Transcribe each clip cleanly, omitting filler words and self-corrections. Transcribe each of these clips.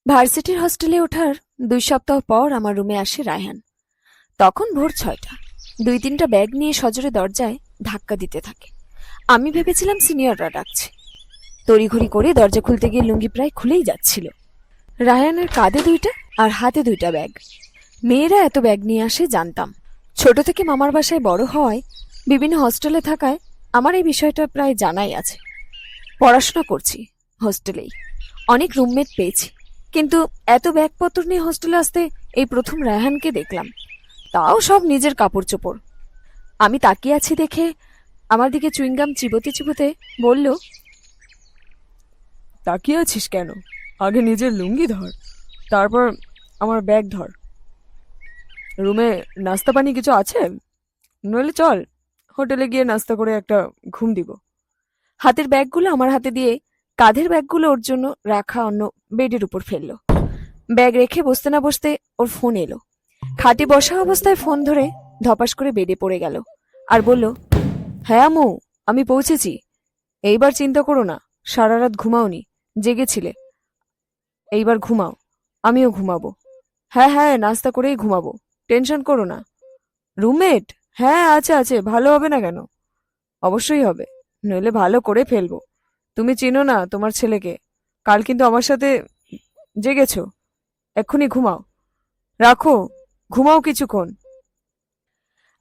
ভার্সিটির হস্টেলে ওঠার 2 সপ্তাহ পর আমার রুমে আসে রায়হান। তখন ভোর 6টা। 2-3টা ব্যাগ নিয়ে সজোরে দরজায় ধাক্কা দিতে থাকে। আমি ভেবেছিলাম সিনিয়ররা ডাকছে। তড়িঘড়ি করে দরজা খুলতে গিয়ে লুঙ্গি প্রায় খুলেই যাচ্ছিল। রায়হানের কাঁধে 2টা আর হাতে 2টা ব্যাগ। মেয়েরা এত ব্যাগ নিয়ে আসে জানতাম। ছোট থেকে মামার বাসায় বড় হওয়ায়, বিভিন্ন হস্টেলে থাকায় আমার এই বিষয়টা প্রায় জানাই আছে। পড়াশোনা করছি হোস্টেলেই, অনেক রুমমেট পেয়েছি, কিন্তু এত ব্যাগপত্র নিয়ে হোস্টেলে আসতে এই প্রথম রায়হানকে দেখলাম, তাও সব নিজের কাপড় চোপড়। আমি তাকিয়ে আছি দেখে আমার দিকে চুইংগাম চিবোতে চিবোতে বলল, তাকিয়ে আছিস কেন? আগে নিজের লুঙ্গি ধর, তারপর আমার ব্যাগ ধর। রুমে নাস্তা পানি কিছু আছে? নইলে চল হোটেলে গিয়ে নাস্তা করে একটা ঘুম দিব। হাতের ব্যাগগুলো আমার হাতে দিয়ে কাঁধের ব্যাগগুলো ওর জন্য রাখা অন্য বেডের উপর ফেললো। ব্যাগ রেখে বসতে না বসতে ওর ফোন এলো। খাটে বসা অবস্থায় ফোন ধরে ধপাস করে বেডে পড়ে গেল আর বলল, হ্যাঁ আম্মু, আমি পৌঁছেছি। এইবার চিন্তা করো না, সারা রাত ঘুমাওনি, জেগেছিলে। এইবার ঘুমাও, আমিও ঘুমাবো। হ্যাঁ হ্যাঁ, নাস্তা করেই ঘুমাবো, টেনশন করো না। রুমমেট? হ্যাঁ আছে আছে, ভালো হবে না কেন? অবশ্যই হবে, নইলে ভালো করে ফেলবো। তুমি চিনো না তোমার ছেলেকে, কাল কিন্তু আমার সাথে জেগেছো। এক্ষুনি ঘুমাও, রাখো, ঘুমাও কিছুক্ষণ।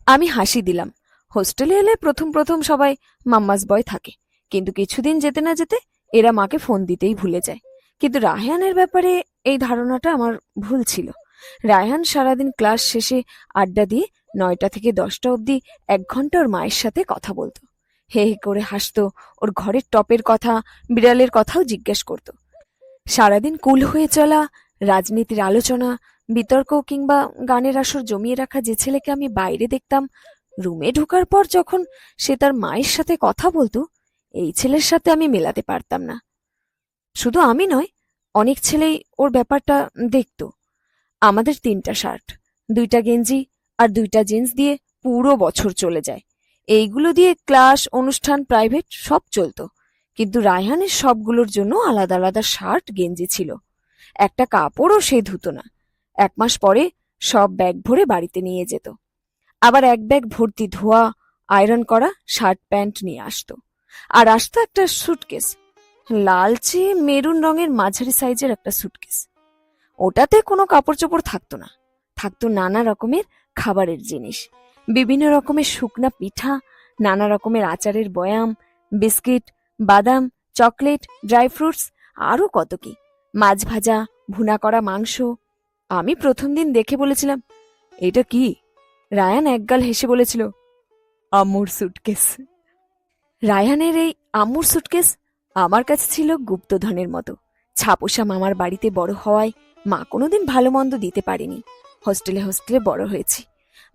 আমি হাসি দিলাম। হোস্টেলে এলে প্রথম প্রথম সবাই মাম্মাস বয় থাকে, কিন্তু কিছুদিন যেতে না যেতে এরা মাকে ফোন দিতেই ভুলে যায়। কিন্তু রায়হানের ব্যাপারে এই ধারণাটা আমার ভুল ছিল। রায়হান সারাদিন ক্লাস শেষে আড্ডা দিয়ে 9টা থেকে 10টা অবধি 1 ঘন্টা ওর মায়ের সাথে কথা বলতো। হে হে করে হাসতো, ওর ঘরের টপের কথা, বিড়ালের কথাও জিজ্ঞেস করত। সারাদিন কুল হয়ে চলা, রাজনীতির আলোচনা, বিতর্ক কিংবা গানের আসর জমিয়ে রাখা যে ছেলেকে আমি বাইরে দেখতাম, রুমে ঢোকার পর যখন সে তার মায়ের সাথে কথা বলতো, এই ছেলের সাথে আমি মেলাতে পারতাম না। শুধু আমি নয়, অনেক ছেলেই ওর ব্যাপারটা দেখতো। আমাদের 3টা শার্ট, 2টা গেঞ্জি আর 2টা জিন্স দিয়ে পুরো বছর চলে যায়। এইগুলো দিয়ে ক্লাস, অনুষ্ঠান, প্রাইভেট সব চলতো। কিন্তু রায়হানের সবগুলোর জন্য আলাদা আলাদা শার্ট, গেঞ্জি ছিল। একটা কাপড়ও সে ধুতো না। 1 মাস পরে সব ব্যাগ ভরে বাড়িতে নিয়ে যেত। আবার এক ব্যাগ ভর্তি ধোয়া, আয়রন করা শার্ট প্যান্ট নিয়ে আসতো। আর আসতো একটা সুটকেস, লালচে মেরুন রঙের মাঝারি সাইজের একটা সুটকেস। ওটাতে কোনো কাপড় চোপড় থাকতো না, থাকতো নানা রকমের খাবারের জিনিস, বিভিন্ন রকমের শুকনা পিঠা, নানা রকমের আচারের বয়াম, বিস্কিট, বাদাম, চকলেট, ড্রাই ফ্রুটস, আরও কত কি, মাছ ভাজা, ভুনা করা মাংস। আমি প্রথম দিন দেখে বলেছিলাম, এটা কি? রায়ান একগাল হেসে বলেছিল, আম্মুর সুটকেস। রায়ানের এই আম্মুর সুটকেস আমার কাছে ছিল গুপ্তধনের মতো। ছাপোষা মামার বাড়িতে বড় হওয়ায় মা কোনোদিন ভালো মন্দ দিতে পারেনি। হোস্টেলে হোস্টেলে বড় হয়েছি।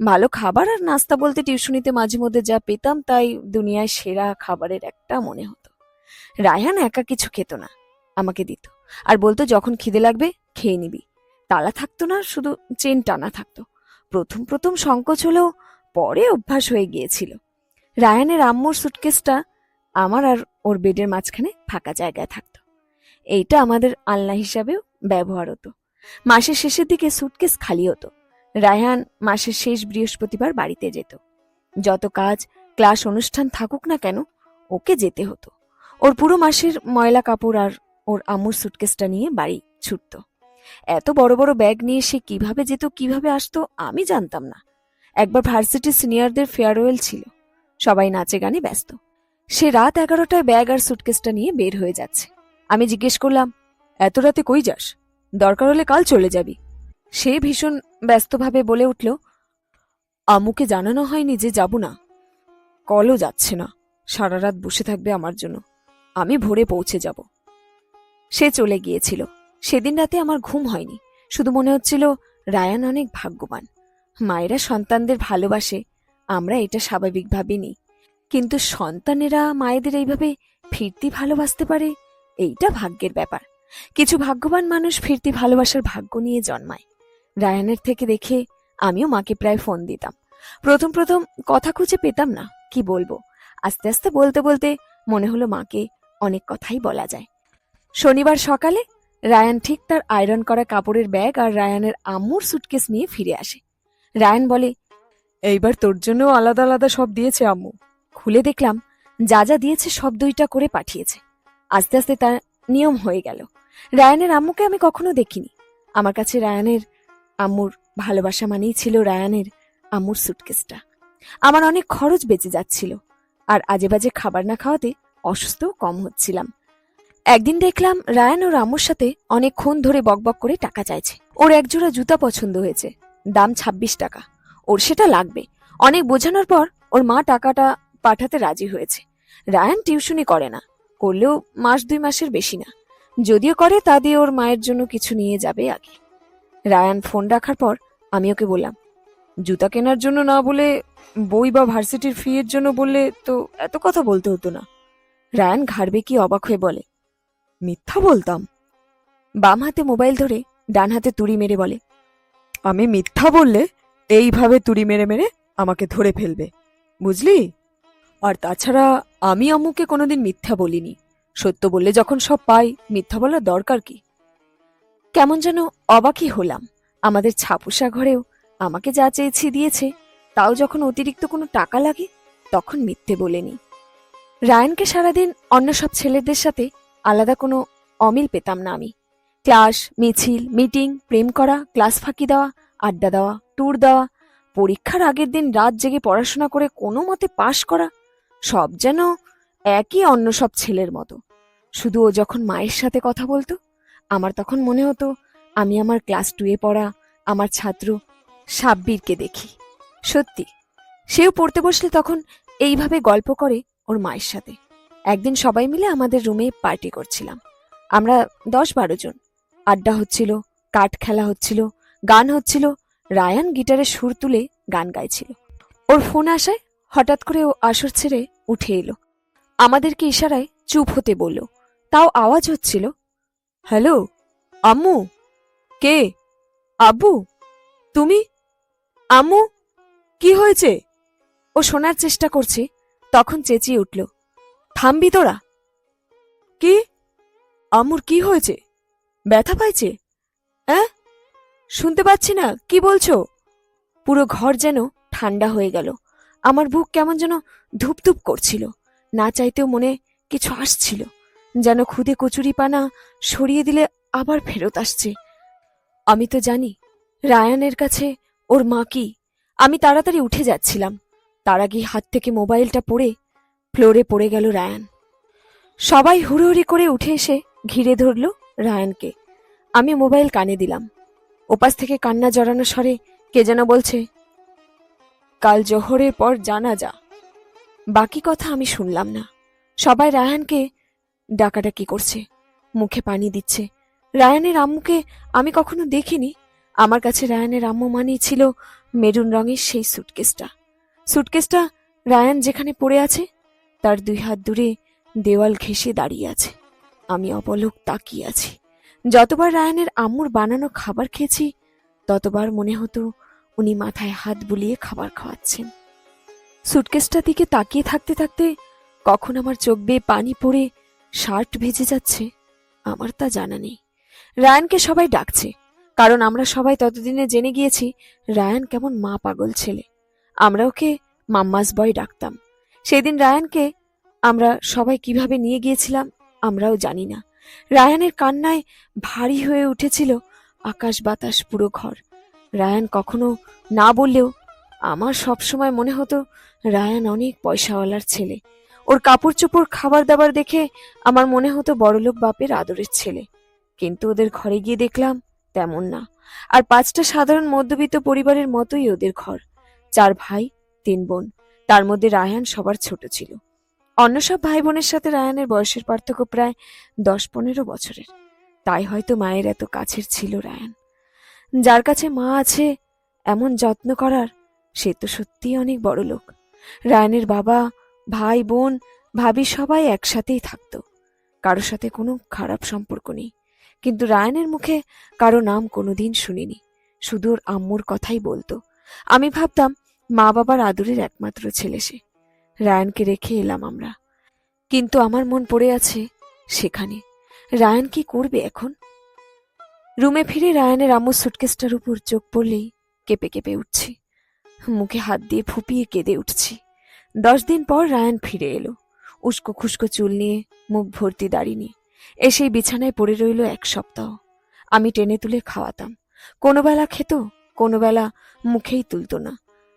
ভালো খাবার আর নাস্তা বলতে টিউশনিতে মাঝে মধ্যে যা পেতাম তাই দুনিয়ায় সেরা খাবারের একটা মনে হতো। রায়হান একা কিছু খেত না, আমাকে দিত আর বলতো, যখন খিদে লাগবে খেয়ে নিবি। তালা থাকতো না, শুধু চেন টানা থাকতো। প্রথম প্রথম সংকোচ হলেও পরে অভ্যাস হয়ে গিয়েছিল। রায়ানের আম্মুর সুটকেসটা আমার আর ওর বেডের মাঝখানে ফাঁকা জায়গায় থাকতো। এইটা আমাদের আলনা হিসাবেও ব্যবহার হতো। মাসের শেষের দিকে সুটকেস খালি হতো। রায়হান মাসের শেষ বৃহস্পতিবার বাড়িতে যেত। যত কাজ, ক্লাস, অনুষ্ঠান থাকুক না কেন, ওকে যেতে হতো। ওর পুরো মাসের ময়লা কাপড় আর ওর আম্মুর সুটকেসটা নিয়ে বাড়ি ছুটত। এত বড় বড় ব্যাগ নিয়ে সে কিভাবে যেত, কিভাবে আসতো আমি জানতাম না। একবার ভার্সিটির সিনিয়রদের ফেয়ারওয়েল ছিল, সবাই নাচে গানে ব্যস্ত। সে রাত 11টায় ব্যাগ আর সুটকেসটা নিয়ে বের হয়ে যাচ্ছে। আমি জিজ্ঞেস করলাম, এত রাতে কই যাস? দরকার হলে কাল চলে যাবি। সে ভীষণ ব্যস্তভাবে বলে উঠল, আম্মুকে জানানো হয়নি যে যাব না। কলও যাচ্ছে না, সারা রাত বসে থাকবে আমার জন্য। আমি ভোরে পৌঁছে যাব। সে চলে গিয়েছিল। সেদিন রাতে আমার ঘুম হয়নি। শুধু মনে হচ্ছিল রায়ান অনেক ভাগ্যবান। মায়েরা সন্তানদের ভালোবাসে, আমরা এটা স্বাভাবিকভাবে নিই, কিন্তু সন্তানেরা মায়েদের এইভাবে ফিরতি ভালোবাসতে পারে, এইটা ভাগ্যের ব্যাপার। কিছু ভাগ্যবান মানুষ ফিরতি ভালোবাসার ভাগ্য নিয়ে জন্মায়। রায়ানের থেকে দেখে আমিও মাকে প্রায় ফোন দিতাম। প্রথম প্রথম কথা খুঁজে পেতাম না, কি বলবো। আস্তে আস্তে বলতে বলতে মনে হলো মাকে অনেক কথাই বলা যায়। শনিবার সকালে রায়ান ঠিক তার আয়রন করা কাপড়ের ব্যাগ আর রায়ানের আম্মুর সুটকেস নিয়ে ফিরে আসে। রায়ান বলে, এইবার তোর জন্য আলাদা আলাদা সব দিয়েছে আম্মু। খুলে দেখলাম যা যা দিয়েছে সব 2টা করে পাঠিয়েছে। আস্তে আস্তে তার নিয়ম হয়ে গেল। রায়ানের আম্মুকে আমি কখনো দেখিনি। আমার কাছে রায়ানের আম্মুর ভালোবাসা মানেই ছিল রায়ানের আম্মুর সুটকেসটা। আমার অনেক খরচ বেঁচে যাচ্ছিল, আর আজে বাজে খাবার না খাওয়াতে অসুস্থও কম হচ্ছিলাম। একদিন দেখলাম রায়ান ওর আম্মুর সাথে অনেকক্ষণ ধরে বকবক করে টাকা চাইছে। ওর একজোড়া জুতা পছন্দ হয়েছে, দাম 26 টাকা। ওর সেটা লাগবে। অনেক বোঝানোর পর ওর মা টাকাটা পাঠাতে রাজি হয়েছে। রায়ান টিউশনি করে না, করলেও 1-2 মাসের বেশি না। যদিও করে তা দিয়ে ওর মায়ের জন্য কিছু নিয়ে যাবে আগে। রায়ান ফোন রাখার পর আমি ওকে বললাম, জুতা কেনার জন্য না বলে বই বা ভার্সিটির ফি এর জন্য বললে তো এত কথা বলতে হতো না। রায়ান ঘাড় বেঁকিয়ে অবাক হয়ে বলে, মিথ্যা বলতাম? বাম হাতে মোবাইল ধরে ডান হাতে তুড়ি মেরে বলে, আমি মিথ্যা বললে এইভাবে তুড়ি মেরে মেরে আমাকে ধরে ফেলবে, বুঝলি? আর তাছাড়া আমি আম্মুকে কোনোদিন মিথ্যা বলিনি। সত্য বললে যখন সব পাই, মিথ্যা বলার দরকার কি? কেমন যেন অবাকই হলাম। আমাদের ছাপোষা ঘরেও আমাকে যা চেয়েছি দিয়েছে, তাও যখন অতিরিক্ত কোনো টাকা লাগে তখন মিথ্যে বলেনি। রায়ানকে সারাদিন অন্য সব ছেলেদের সাথে আলাদা কোনো অমিল পেতাম না আমি। ক্লাস, মিছিল, মিটিং, প্রেম করা, ক্লাস ফাঁকি দেওয়া, আড্ডা দেওয়া, ট্যুর দেওয়া, পরীক্ষার আগের দিন রাত জেগে পড়াশোনা করে কোনো মতে পাশ করা, সব যেন একই অন্য সব ছেলের মতো। শুধু ও যখন মায়ের সাথে কথা বলতো, আমার তখন মনে হতো আমি আমার ক্লাস 2-এ পড়া আমার ছাত্র সাব্বিরকে দেখি। সত্যি, সেও পড়তে বসলে তখন এইভাবে গল্প করে ওর মায়ের সাথে। একদিন সবাই মিলে আমাদের রুমে পার্টি করছিলাম। আমরা 10-12 জন। আড্ডা হচ্ছিল, কাঠ খেলা হচ্ছিল, গান হচ্ছিল। রায়ান গিটারে সুর তুলে গান গাইছিল। ওর ফোন আসায় হঠাৎ করে ও আসর ছেড়ে উঠে এলো। আমাদেরকে ইশারায় চুপ হতে বলল। তাও আওয়াজ হচ্ছিল, হ্যালো আম্মু? কে? আব্বু? তুমি? আম্মু, কি হয়েছে? ও শোনার চেষ্টা করছে, তখন চেঁচিয়ে উঠল, থামবি তোরা? কি? আম্মুর কি হয়েছে? ব্যথা পাইছে? হ্যাঁ, শুনতে পাচ্ছি না, কি বলছো? পুরো ঘর যেন ঠান্ডা হয়ে গেল। আমার বুক কেমন যেন ধুপধুপ করছিল। না চাইতেও মনে কিছু আসছিল, যেন খুদে কচুরি পানা সরিয়ে দিলে আবার ফেরত আসছে। আমি তো জানি রায়ানের কাছে ওর মা কি। আমি তাড়াতাড়ি উঠে যাচ্ছিলাম, তার আগে হাত থেকে মোবাইলটা পড়ে ফ্লোরে পড়ে গেল রায়ান। সবাই হুড়োহুড়ি করে উঠে এসে ঘিরে ধরল রায়ানকে। আমি মোবাইল কানে দিলাম। ওপাশ থেকে কান্না জড়ানো স্বরে কে যেন বলছে, কাল জোহরের পর জানাজা। বাকি কথা আমি শুনলাম না। সবাই রায়ানকে ডাকাডাকি করছে, মুখে পানি দিচ্ছে। রায়ানের আম্মুকে আমি কখনো দেখিনি। আমার কাছে রায়ানের আম্মু মানেই ছিল মেরুন রঙের সেই সুটকেসটা। সুটকেসটা রায়ান যেখানে পড়ে আছে তার 2 হাত দূরে দেওয়াল ঘেঁষে দাঁড়িয়ে আছে। আমি অপলক তাকিয়ে আছি। যতবার রায়ানের আম্মুর বানানো খাবার খেয়েছি, ততবার মনে হতো উনি মাথায় হাত বুলিয়ে খাবার খাওয়াচ্ছেন। সুটকেসটার দিকে তাকিয়ে থাকতে থাকতে কখন আমার চোখ বেয়ে পানি পড়ে শার্ট ভিজে যাচ্ছে আমার তা জানা নেই। রায়ানকে সবাই ডাকছে, কারণ আমরা সবাই ততদিনে জেনে গিয়েছি রায়ান কেমন মা পাগল ছেলে। আমরা ওকে মাম্মাস বয় ডাকতাম। সেদিন রায়ানকে আমরা সবাই কিভাবে নিয়ে গিয়েছিলাম আমরাও জানি না। রায়ানের কান্নায় ভারী হয়ে উঠেছিল আকাশ বাতাস, পুরো ঘর। রায়ান কখনো না বললেও আমার সবসময় মনে হতো রায়ান অনেক পয়সাওয়ালার ছেলে। ওর কাপড় চোপড়, খাবার দাবার দেখে আমার মনে হতো বড়লোক বাপের আদরের ছেলে। কিন্তু ওদের ঘরে গিয়ে দেখলাম তেমন না। আর 5টা সাধারণ মধ্যবিত্ত পরিবারের মতোই ওদের ঘর। 4 ভাই 3 বোন, তার মধ্যে রায়ান সবার ছোট ছিল। অন্য সব ভাই বোনের সাথে রায়ানের বয়সের পার্থক্য প্রায় 10-15 বছরের। তাই হয়তো মায়ের এত কাছের ছিল রায়ান। যার কাছে মা আছে এমন যত্ন করার, সে তো সত্যিই অনেক বড় লোক। রায়ানের বাবা, ভাই, বোন, ভাবি সবাই একসাথেই থাকতো। কারোর সাথে কোনো খারাপ সম্পর্ক নেই। কিন্তু রায়ানের মুখে কারো নাম কোনোদিন শুনিনি, শুধু ওর আম্মুর কথাই বলতো। আমি ভাবতাম মা বাবার আদরের একমাত্র ছেলে সে। রায়ানকে রেখে এলাম আমরা, কিন্তু আমার মন পড়ে আছে সেখানে। রায়ান কি করবে এখন? রুমে ফিরে রায়ানের আম্মুর সুটকেসটার উপর চোখ পড়লেই কেঁপে কেঁপে উঠছি, মুখে হাত দিয়ে ফুপিয়ে কেঁদে উঠছি। 10 দিন পর রায়ান ফিরে এলো, উস্কো খুস্কো চুল নিয়ে, মুখ ভর্তি দাড়ি নিয়ে। এসেই বিছানায় পড়ে রইল 1 সপ্তাহ। আমি টেনে তুলে খাওয়াতাম, কোনো বেলা খেত, কোনো বেলা মুখেই তুলতো না।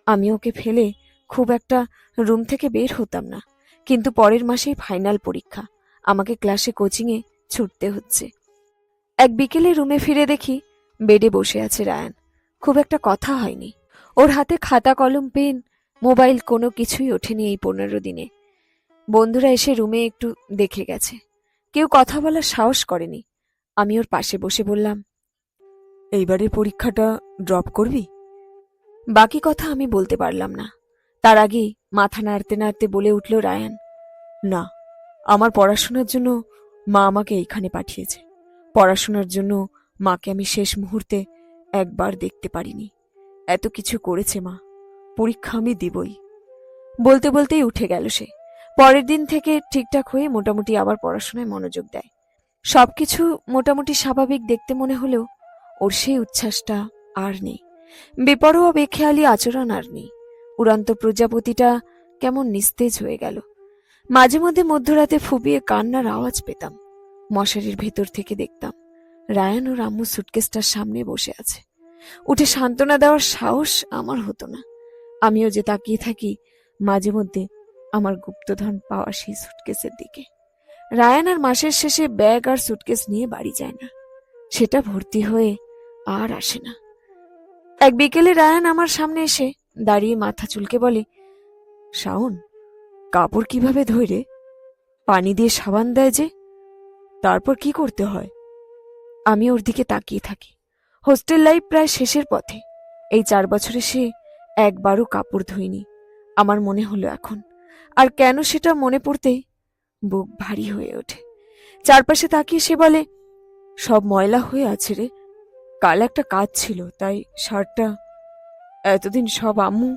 আমি ওকে ফেলে খুব একটা রুম থেকে বের হতাম না, কিন্তু পরের মাসেই ফাইনাল পরীক্ষা, আমাকে ক্লাসে কোচিংয়ে ছুটতে হচ্ছে। এক বিকেলে রুমে ফিরে দেখি বেডে বসে আছে রায়ান। খুব একটা কথা হয়নি, ওর হাতে খাতা কলম পেন মোবাইল কোনো কিছুই ওঠেনি এই 15 দিনে। বন্ধুরা এসে রুমে একটু দেখে গেছে, কেউ কথা বলার সাহস করেনি। আমি ওর পাশে বসে বললাম, এইবারের পরীক্ষাটা ড্রপ করবি? বাকি কথা আমি বলতে পারলাম না। তার আগেই মাথা নাড়তে নাড়তে বলে উঠল রায়ান, না, আমার পড়াশোনার জন্য মা আমাকে এইখানে পাঠিয়েছে। পড়াশোনার জন্য মাকে আমি শেষ মুহূর্তে একবার দেখতে পারিনি। এত কিছু করেছে মা, পরীক্ষা আমি দিবই। বলতে বলতেই উঠে গেল সে। পরের দিন থেকে ঠিকঠাক হয়ে মোটামুটি আবার পড়াশোনায় মনোযোগ দেয়। সবকিছু মোটামুটি স্বাভাবিক দেখতে মনে হলেও ওর সেই উচ্ছ্বাসটা আর নেই, বেপরোয়া বেখেয়ালি আচরণ আর নেই। উড়ান্ত প্রজাপতিটা কেমন নিস্তেজ হয়ে গেল। মাঝে মধ্যে মধ্যরাতে ফুপিয়ে কান্নার আওয়াজ পেতাম। মশারির ভেতর থেকে দেখতাম রায়ান ওর আম্মু সুটকেসটার সামনে বসে আছে। উঠে সান্ত্বনা দেওয়ার সাহস আমার হতো না। আমিও যে তাকিয়ে থাকি মাঝে মধ্যে আমার গুপ্তধন পাওয়া সেই সুটকেসের দিকে। রায়ান আর মাসের শেষে ব্যাগ আর সুটকেস নিয়ে বাড়ি যায় না, সেটা ভর্তি হয়ে আর আসে না। এক বিকেলে রায়ান আমার সামনে এসে দাঁড়িয়ে মাথা চুলকে বলে, শাওন, কাপড় কিভাবে ধোয় রে? পানি দিয়ে সাবান দেয় যে, তারপর কি করতে হয়? আমি ওর দিকে তাকিয়ে থাকি। হোস্টেল লাইফ প্রায় শেষের পথে। এই 4 বছরে সে একবারও কাপড় ধুইনি। আমার মনে হলো এখন, আর কেন সেটা মনে পড়তেই বুক ভারী হয়ে ওঠে। চারপাশে তাকিয়ে সে বলে, সব ময়লা হয়ে আছে রে। কাল একটা কাজ ছিল, তাই শার্টটা এতদিন সব আম্মু।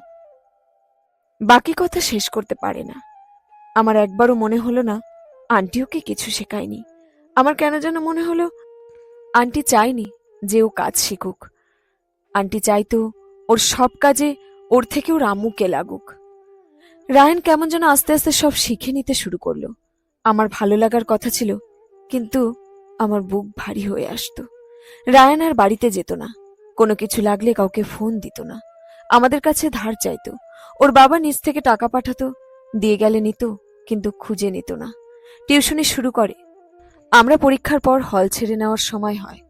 বাকি কথা শেষ করতে পারে না। আমার একবারও মনে হলো না আন্টি ওকে কিছু শেখায়নি। আমার কেন যেন মনে হলো আন্টি চায়নি যে ও কাজ শিখুক। আন্টি চাইতো ওর সব কাজে ওর থেকে ওর আম্মুকে লাগুক। রায়ান কেমন যেন আস্তে আস্তে সব শিখে নিতে শুরু করলো। আমার ভালো লাগার কথা ছিল, কিন্তু আমার বুক ভারী হয়ে আসতো। রায়ান আর বাড়িতে যেত না, কোনো কিছু লাগলে কাউকে ফোন দিত না, আমাদের কাছে ধার চাইতো। ওর বাবা নিজ থেকে টাকা পাঠাতো, দিয়ে গেলে নিত, কিন্তু খুঁজে নিত না। টিউশনি শুরু করে। আমরা পরীক্ষার পর হল ছেড়ে নেওয়ার সময় হয়।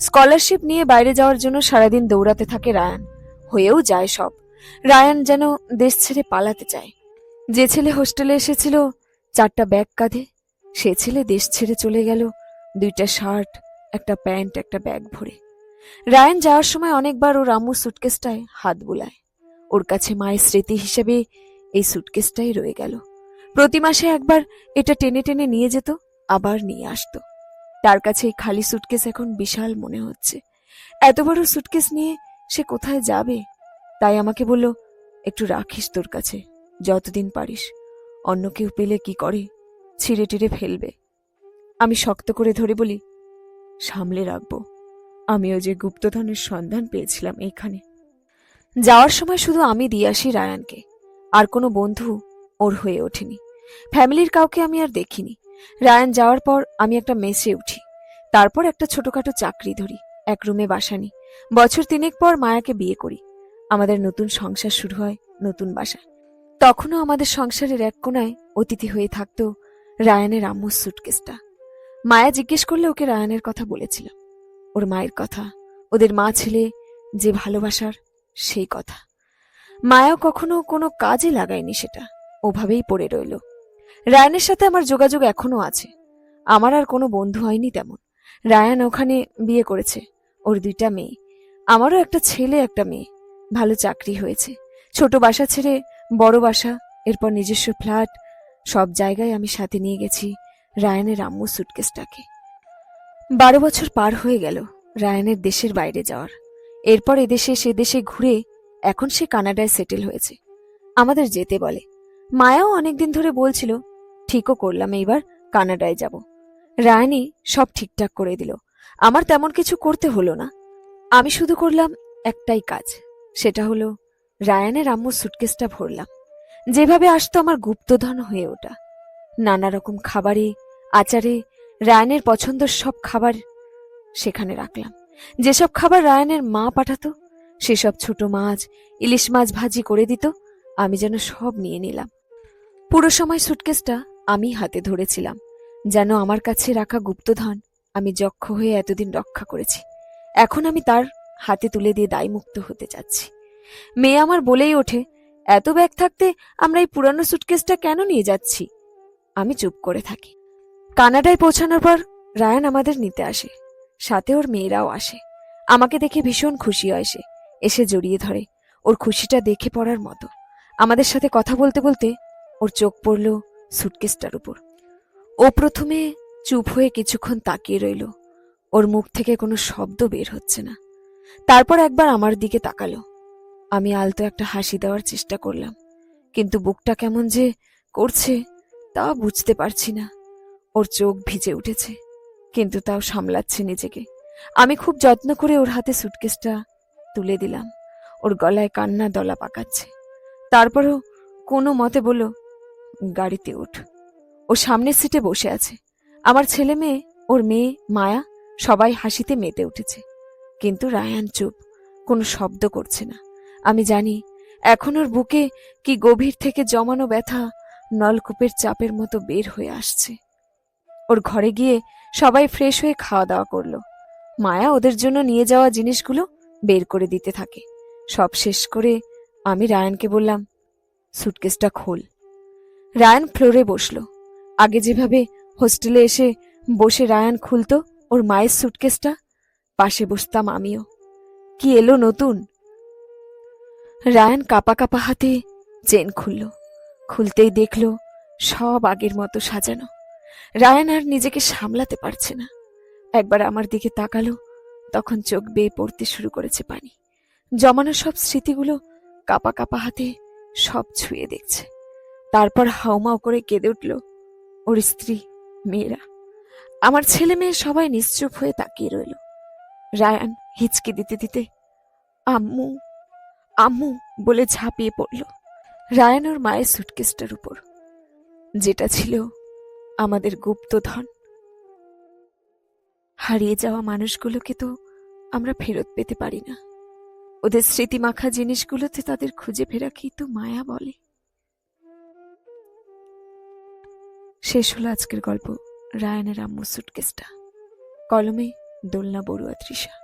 স্কলারশিপ নিয়ে বাইরে যাওয়ার জন্য সারাদিন দৌড়াতে থাকে রায়ান। হয়েও যায় সব। রায়ান যেন দেশ ছেড়ে পালাতে চায়। যে ছেলে হোস্টেলে এসেছিল 4টা ব্যাগ কাঁধে, সে ছেলে দেশ ছেড়ে চলে গেল 2টা শার্ট, একটা প্যান্ট, একটা ব্যাগ ভরে। রায়ান যাওয়ার সময় অনেকবার ওর আম্মুর সুটকেসটায় হাত বুলায়। ওর কাছে মায়ের স্মৃতি হিসেবে এই সুটকেসটাই রয়ে গেল। প্রতি মাসে একবার এটা টেনে টেনে নিয়ে যেত, আবার নিয়ে আসতো। তার কাছে এই খালি সুটকেস এখন বিশাল মনে হচ্ছে। এত বড় সুটকেস নিয়ে সে কোথায় যাবে? তাই আমাকে বলল, একটু রাখিস তোর কাছে, যতদিন পারিস। অন্য কেউ পেলে কি করে, ছিঁড়ে টিড়ে ফেলবে। আমি শক্ত করে ধরে বলি, সামলে রাখবো। আমিও যে গুপ্তধনের সন্ধান পেয়েছিলাম এইখানে। যাওয়ার সময় শুধু আমি দিয়ে আসি রায়ানকে, আর কোনো বন্ধু ওর হয়ে ওঠেনি। ফ্যামিলির কাউকে আমি আর দেখিনি। রায়ান যাওয়ার পর আমি একটা মেসে উঠি, তারপর একটা ছোটখাটো চাকরি ধরি, এক রুমে বাসা নিই। বছর 3 পর মায়াকে বিয়ে করি। আমাদের নতুন সংসার শুরু হয় নতুন বাসায়। তখনও আমাদের সংসারের এক কোণায় অতিথি হয়ে থাকতো রায়ানের আম্মুর সুটকেসটা। মায়া জিজ্ঞেস করলে ওকে রায়ানের কথা বলেছিলাম, ওর মায়ের কথা, ওদের মা ছেলে যে ভালোবাসার সেই কথা। মায়াও কখনো কোনো কাজে লাগায়নি সেটা, ওভাবেই পড়ে রইল। রায়ানের সাথে আমার যোগাযোগ এখনো আছে। আমার আর কোনো বন্ধু হয়নি তেমন। রায়ান ওখানে বিয়ে করেছে, ওর 2টা মেয়ে। আমারও একটা ছেলে একটা মেয়ে। ভালো চাকরি হয়েছে। ছোট বাসা ছেড়ে বড় বাসা, এরপর নিজস্ব ফ্ল্যাট, সব জায়গায় আমি সাথে নিয়ে গেছি রায়ানের আম্মু সুটকেসটাকে। 12 বছর পার হয়ে গেল রায়ানের দেশের বাইরে যাওয়ার। এরপর এদেশে সে দেশে ঘুরে এখন সে কানাডায় সেটেল হয়েছে। আমাদের যেতে বলে। মায়াও অনেকদিন ধরে বলছিল, ঠিকও করলাম এইবার কানাডায় যাব। রায়ানই সব ঠিকঠাক করে দিল। আমার তেমন কিছু করতে হলো না। আমি শুধু করলাম একটাই কাজ, সেটা হলো রায়ানের আম্মুর সুটকেসটা ভরলাম। যেভাবে আসতো আমার গুপ্তধন হয়ে ওঠা। নানা রকম খাবারে, আচারে রায়ানের পছন্দের সব খাবার সেখানে রাখলাম। যেসব খাবার রায়ানের মা পাঠাতো, সেসব ছোট মাছ, ইলিশ মাছ ভাজি করে দিত, আমি যেন সব নিয়ে নিলাম। পুরো সময় সুটকেসটা আমি হাতে ধরেছিলাম, যেন আমার কাছে রাখা গুপ্তধন আমি যক্ষ হয়ে এতদিন রক্ষা করেছি। এখন আমি তার হাতে তুলে দিয়ে দায়মুক্ত হতে যাচ্ছি। মেয়ে আমার বলেই ওঠে, এত ব্যাগ থাকতে আমরা এই পুরানো সুটকেসটা কেন নিয়ে যাচ্ছি? আমি চুপ করে থাকি। কানাডায় পৌঁছানোর পর রায়ান আমাদের নিতে আসে, সাথে ওর মেয়েরাও আসে। আমাকে দেখে ভীষণ খুশি হয় সে, এসে জড়িয়ে ধরে। ওর খুশিটা দেখে পড়ার মতো। আমাদের সাথে কথা বলতে বলতে ওর চোখ পড়ল সুটকেসটার উপর। ও প্রথমে চুপ হয়ে কিছুক্ষণ তাকিয়ে রইল। ওর মুখ থেকে কোনো শব্দ বের হচ্ছে না। তারপর একবার আমার দিকে তাকালো। আমি আলতো একটা হাসি দেওয়ার চেষ্টা করলাম, কিন্তু বুকটা কেমন যে করছে তা বুঝতে পারছি না। ওর চোখ ভিজে উঠেছে, কিন্তু তাও সামলাচ্ছে নিজেকে। আমি খুব যত্ন করে ওর হাতে সুটকেসটা তুলে দিলাম। ওর গলায় কান্না দলা পাকাচ্ছে। তারপরও কোনো মতে বলল, গাড়িতে ওঠ। ও সামনের সিটে বসে আছে। আমার ছেলে মেয়ে, ওর মেয়ে মায়া সবাই হাসিতে মেতে উঠেছে, কিন্তু রায়ান চুপ, কোনো শব্দ করছে না। আমি জানি এখন ওর বুকে কি গভীর থেকে জমানো ব্যথা নলকূপের চাপের মতো বের হয়ে আসছে। ওর ঘরে গিয়ে সবাই ফ্রেশ হয়ে খাওয়া দাওয়া করলো। মায়া ওদের জন্য নিয়ে যাওয়া জিনিসগুলো বের করে দিতে থাকে। সব শেষ করে আমি রায়ানকে বললাম, সুটকেসটা খোল। রায়ান ফ্লোরে বসলো। আগে যেভাবে হোস্টেলে এসে বসে রায়ান খুলতো ওর মায়ের সুটকেসটা, পাশে বসতাম আমিও। কি এলো নতুন? রায়ান কাপা কাপা হাতে চেন খুলল। খুলতেই দেখল সব আগের মতো সাজানো। রায়ান আর নিজেকে সামলাতে পারছে না। একবার আমার দিকে তাকালো, তখন চোখ বেয়ে পড়তে শুরু করেছে পানি। জমানো সব স্মৃতিগুলো কাপা কাপা হাতে সব ছুঁয়ে দেখছে। তারপর হাউমাউ করে কেঁদে উঠল ওর স্ত্রী, মেয়েরা। আমার ছেলে মেয়ে সবাই নিশ্চুপ হয়ে তাকিয়ে রইল। রায়ান হিচকি দিতে দিতে আম্মু আম্মু বলে ঝাঁপিয়ে পড়ল রায়ান ওর মায়ের সুটকেসটার উপর, যেটা ছিল আমাদের গুপ্তধন। হারিয়ে যাওয়া মানুষগুলোকে তো আমরা ফেরত পেতে পারি না। ওদের স্মৃতিমাখা জিনিসগুলোতে তাদের খুঁজে ফেরাকেই তো মায়া বলে। শেষ হলো আজকের গল্প, রায়ানের আম্মু সুটকেসটা। কলমে দোলনা বড়ুয়া তৃষা।